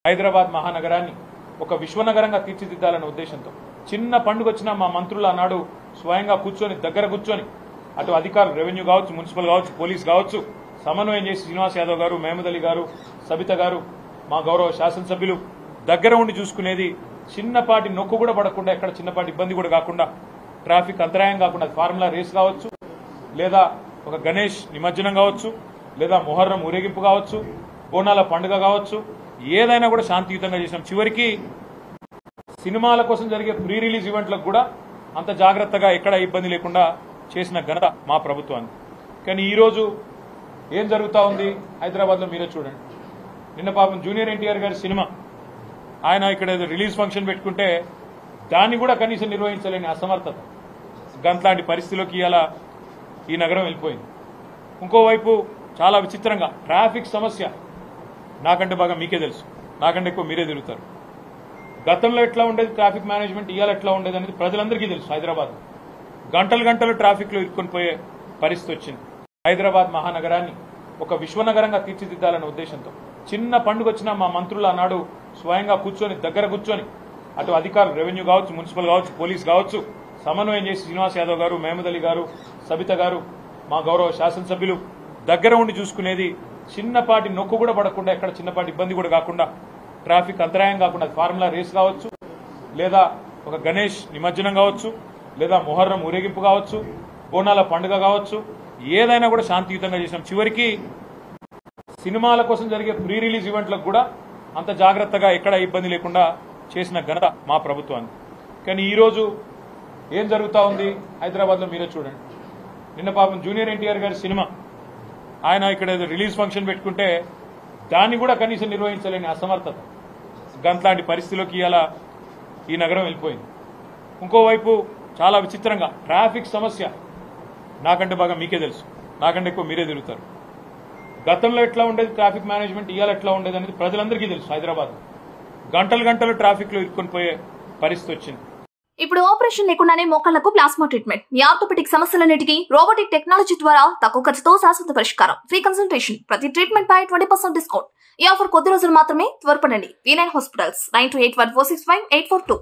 హైదరాబాద్ మహానగరాన్ని ఒక విశ్వనగరంగా తీర్చిదిద్దాలనే ఉద్దేశంతో చిన్న పండుగ వచ్చినా మా మంత్రులు ఆనాడు స్వయంగా కూర్చొని దగ్గర కూర్చొని అటు అధికారులు రెవెన్యూ కావచ్చు, మున్సిపల్ కావచ్చు, పోలీస్ కావచ్చు సమన్వయం చేసి శ్రీనివాస్ యాదవ్ గారు, మహమూద్ అలీ గారు, సబిత గారు, మా గౌరవ శాసనసభ్యులు దగ్గర ఉండి చూసుకునేది. చిన్నపాటి నొక్కు కూడా పడకుండా, ఎక్కడ చిన్నపాటి ఇబ్బంది కూడా కాకుండా, ట్రాఫిక్ అంతరాయం కాకుండా, ఫార్ములా రేస్ కావచ్చు, లేదా ఒక గణేష్ నిమజ్జనం కావచ్చు, లేదా మొహర్రం ఊరేగింపు కావచ్చు, బోనాల పండుగ కావచ్చు, ఏదైనా కూడా శాంతియుతంగా చేసినాం. చివరికి సినిమాల కోసం జరిగే ప్రీ రిలీజ్ ఈవెంట్లకు కూడా అంత జాగ్రత్తగా ఎక్కడ ఇబ్బంది లేకుండా చేసిన ఘనత మా ప్రభుత్వానికి. కానీ ఈరోజు ఏం జరుగుతూ ఉంది హైదరాబాద్లో మీరే చూడండి. నిన్న పాపం జూనియర్ ఎన్టీఆర్ గారి సినిమా ఆయన ఇక్కడ ఏదో రిలీజ్ ఫంక్షన్ పెట్టుకుంటే దాన్ని కూడా కనీసం నిర్వహించలేని అసమర్థత, గంట్లాంటి పరిస్థితిలోకి ఇలా ఈ నగరం వెళ్ళిపోయింది. ఇంకోవైపు చాలా విచిత్రంగా ట్రాఫిక్ సమస్య నాకంటే బాగా మీకే తెలుసు, నాకంటే ఎక్కువ మీరే తిరుగుతారు. గతంలో ఎట్లా ఉండేది ట్రాఫిక్ మేనేజ్మెంట్, ఇవాళ ఎట్లా ఉండేది అనేది ప్రజలందరికీ తెలుసు. హైదరాబాద్ గంటలు గంటలు ట్రాఫిక్లో ఇరుక్కొని పోయే పరిస్థితి వచ్చింది. హైదరాబాద్ మహానగరాన్ని ఒక విశ్వనగరంగా తీర్చిదిద్దాలనే ఉద్దేశంతో చిన్న పండుగ వచ్చినా మా మంత్రులు ఆనాడు స్వయంగా కూర్చొని దగ్గర కూర్చొని అటు అధికారులు రెవెన్యూ కావచ్చు, మున్సిపల్ కావచ్చు, పోలీస్ కావచ్చు సమన్వయం చేసి శ్రీనివాస్ యాదవ్ గారు, మహమూద్ అలీ గారు, సబిత గారు, మా గౌరవ శాసనసభ్యులు దగ్గర ఉండి చూసుకునేది. చిన్నపాటి నొక్కు కూడా పడకుండా, ఎక్కడ చిన్నపాటి ఇబ్బంది కూడా కాకుండా, ట్రాఫిక్ అంతరాయం కాకుండా, ఫార్ములా రేస్ కావచ్చు, లేదా ఒక గణేష్ నిమజ్జనం కావచ్చు, లేదా మొహర్రం ఊరేగింపు కావచ్చు, బోనాల పండుగ కావచ్చు, ఏదైనా కూడా శాంతియుతంగా చేసినాం. చివరికి సినిమాల కోసం జరిగే ప్రీ రిలీజ్ ఈవెంట్లకు కూడా అంత జాగ్రత్తగా ఎక్కడ ఇబ్బంది లేకుండా చేసిన ఘనత మా ప్రభుత్వానికి. కానీ ఈరోజు ఏం జరుగుతూ ఉంది హైదరాబాద్లో మీరే చూడండి. నిన్న పాపం జూనియర్ ఎన్టీఆర్ గారి సినిమా ఆయన ఇక్కడ ఏదో రిలీజ్ ఫంక్షన్ పెట్టుకుంటే దాన్ని కూడా కనీసం నిర్వహించలేని అసమర్థత, గంట్లాంటి పరిస్థితిలోకి ఇలా ఈ నగరం వెళ్ళిపోయింది. ఇంకోవైపు చాలా విచిత్రంగా ట్రాఫిక్ సమస్య నాకంటే బాగా మీకే తెలుసు, నాకంటే ఎక్కువ మీరే తిరుగుతారు. గతంలో ఎట్లా ఉండేది ట్రాఫిక్ మేనేజ్మెంట్, ఇవాళ ఎట్లా ఉండేది అనేది ప్రజలందరికీ తెలుసు. హైదరాబాద్ గంటలు గంటలు ట్రాఫిక్లో ఇరుక్కొని పోయే పరిస్థితి వచ్చింది. ఇప్పుడు ఆపరేషన్ లేకుండానే మోకాళ్లకు ప్లాస్మా ట్రీట్మెంట్, మీ ఆర్థోపెటిక్ సమస్యలన్నిటికీ రోబోటిక్ టెక్నాలజీ ద్వారా తక్కువ ఖర్చుతో శాశ్వత పరిష్కారం, ఫ్రీ కన్సల్టేషన్, ప్రతి ట్రీట్మెంట్ పై 20% డిస్కౌంట్. ఈ ఆఫర్ కొద్ది రోజులు మాత్రమే, త్వరపడండి. V9 hospitals 9281465842.